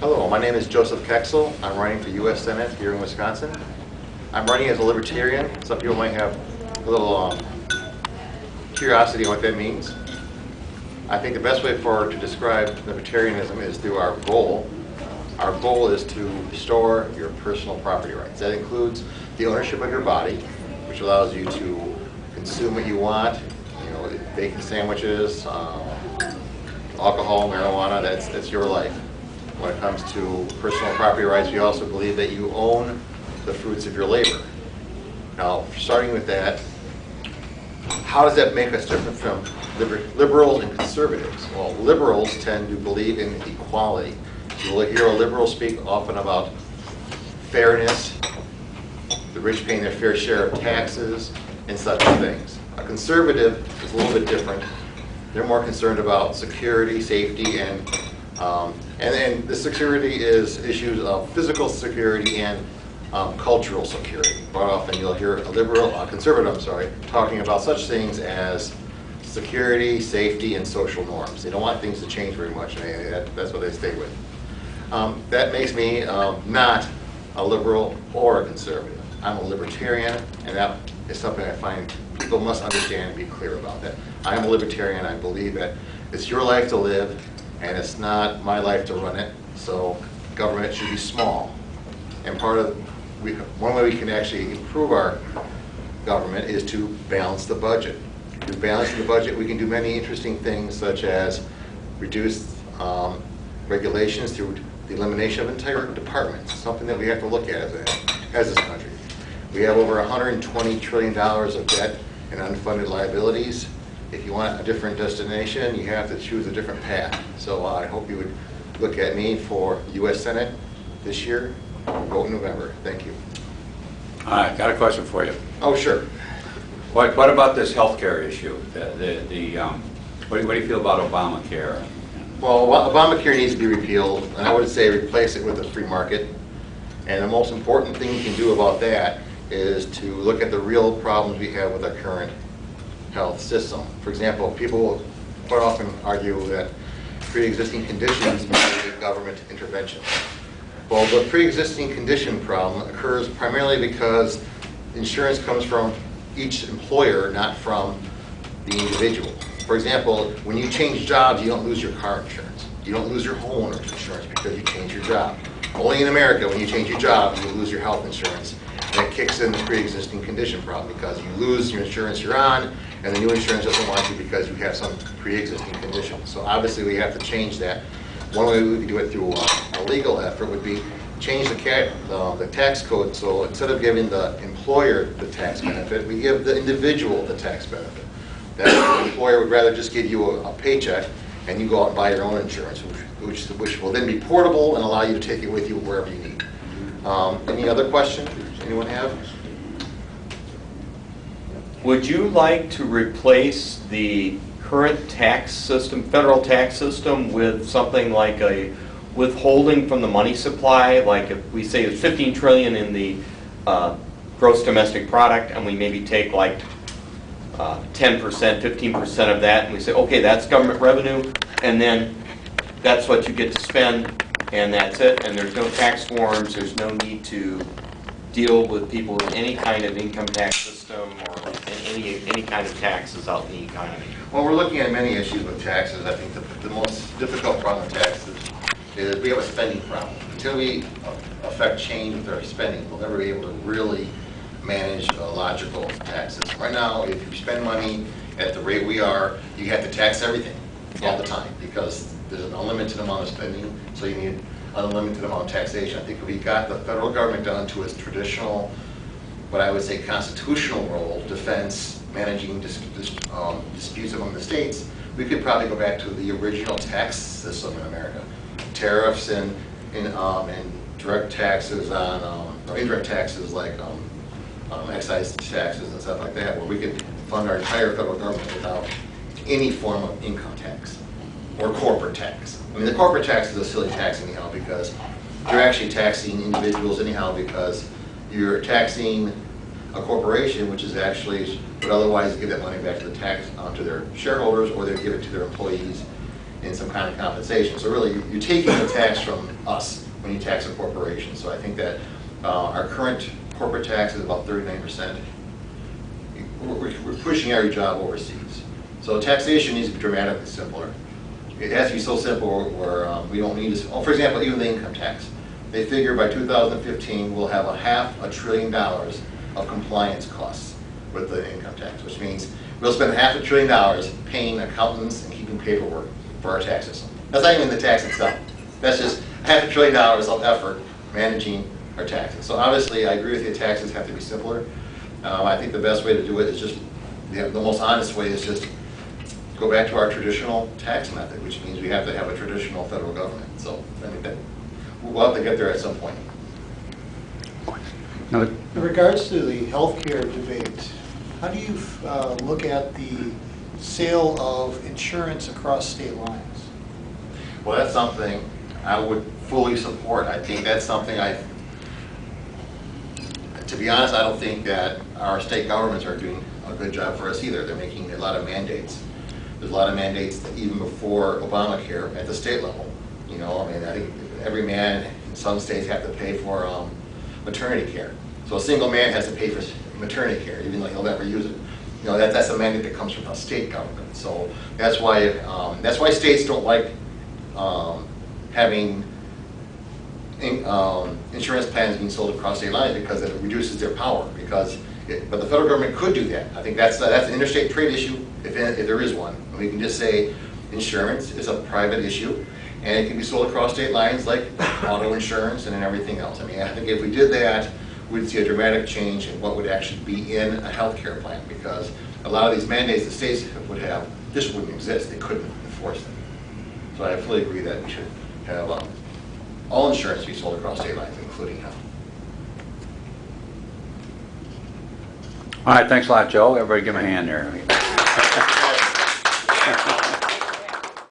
Hello, my name is Joseph KEXEL. I'm running for U.S. Senate here in Wisconsin. I'm running as a libertarian. Some people might have a little curiosity on what that means. I think the best way to describe libertarianism is through our goal. Our goal is to restore your personal property rights. That includes the ownership of your body, which allows you to consume what you want, bacon sandwiches, alcohol, marijuana, that's your life. When it comes to personal property rights, we also believe that you own the fruits of your labor. Now, starting with that, how does that make us different from liberals and conservatives? Well, liberals tend to believe in equality. You'll hear a liberal speak often about fairness, the rich paying their fair share of taxes, and such things. A conservative is a little bit different. They're more concerned about security, safety, and the security is issues of physical security and cultural security. Quite often you'll hear a conservative, talking about such things as security, safety, and social norms. They don't want things to change very much, and that's what they stay with. That makes me not a liberal or a conservative. I'm a libertarian, and that is something I find people must understand and be clear about. That I am a libertarian. I believe that it's your life to live, and it's not my life to run it, so government should be small. And one way we can actually improve our government is to balance the budget. Through balancing the budget, we can do many interesting things, such as reduce regulations through the elimination of entire departments, something that we have to look at as this country. We have over $120 trillion of debt and unfunded liabilities. If you want a different destination, you have to choose a different path. So I hope you would look at me for U.S. Senate this year. Vote in November. Thank you. All right, got a question for you. Oh, sure. What about this health care issue? What do you feel about Obamacare? Well, Obamacare needs to be repealed, and I would say replace it with a free market. And the most important thing you can do about that is to look at the real problems we have with our current health system. For example, people quite often argue that pre-existing conditions need government intervention. Well, the pre-existing condition problem occurs primarily because insurance comes from each employer, not from the individual. For example, when you change jobs, you don't lose your car insurance. You don't lose your homeowner's insurance because you change your job. Only in America, when you change your job, you lose your health insurance. And that kicks in the pre-existing condition problem because you lose your insurance you're on, and the new insurance doesn't want you because you have some pre-existing condition. So obviously we have to change that. One way we could do it through a legal effort would be change the tax code, so instead of giving the employer the tax benefit, we give the individual the tax benefit. That the employer would rather just give you a paycheck and you go out and buy your own insurance, which will then be portable and allow you to take it with you wherever you need. Any other questions? Anyone have? Would you like to replace the current tax system, federal tax system, with something like a withholding from the money supply? Like if we say it's $15 trillion in the gross domestic product, and we maybe take like 10%, 15% of that, and we say, okay, that's government revenue, and then that's what you get to spend, and that's it, and there's no tax forms, there's no need to deal with people with any kind of income tax system or any kind of taxes out in the economy. Well, we're looking at many issues with taxes. I think the most difficult problem with taxes is we have a spending problem. Until we affect change with our spending, we'll never be able to really manage logical taxes. Right now, if you spend money at the rate we are, you have to tax everything all the time because there's an unlimited amount of spending, so you need an unlimited amount of taxation. I think if we got the federal government down to its traditional, what I would say constitutional role, defense, managing disputes among the states, we could probably go back to the original tax system in America. Tariffs and direct taxes on, or indirect taxes like excise taxes and stuff like that, where we could fund our entire federal government without any form of income tax or corporate tax. I mean, the corporate tax is a silly tax anyhow because you're actually taxing individuals anyhow because you're taxing a corporation, which is actually would otherwise give that money back to the tax to their shareholders, or they give it to their employees in some kind of compensation. So really, you're taking the tax from us when you tax a corporation. So I think that our current corporate tax is about 39%. We're pushing every job overseas. So taxation needs to be dramatically simpler. It has to be so simple where we don't need to, for example, even the income tax. They figure by 2015 we'll have $500 billion of compliance costs with the income tax, which means we'll spend $500 billion paying accountants and keeping paperwork for our tax system. That's not even the tax itself. That's just $500 billion of effort managing our taxes. So obviously, I agree with you, taxes have to be simpler. I think the best way to do it is just, the most honest way is just go back to our traditional tax method, which means we have to have a traditional federal government. So I think that we'll have to get there at some point. In regards to the healthcare debate, how do you look at the sale of insurance across state lines? Well, that's something I would fully support. I think that's something to be honest, I don't think that our state governments are doing a good job for us either. They're making a lot of mandates. There's a lot of mandates that even before Obamacare at the state level. You know, I mean, I think every man in some states have to pay for maternity care. So a single man has to pay for maternity care, even though he'll never use it. You know, that's a mandate that comes from the state government. So that's why states don't like having insurance plans being sold across state lines, because it reduces their power. But the federal government could do that. I think that's an interstate trade issue, if there is one. And we can just say insurance is a private issue, and it can be sold across state lines like auto insurance and everything else. I mean, I think if we did that, we'd see a dramatic change in what would actually be in a healthcare plan, because a lot of these mandates the states would have just wouldn't exist. They couldn't enforce them. So I fully agree that we should have all insurance be sold across state lines, including health. All right, thanks a lot, Joe. Everybody give him a hand there.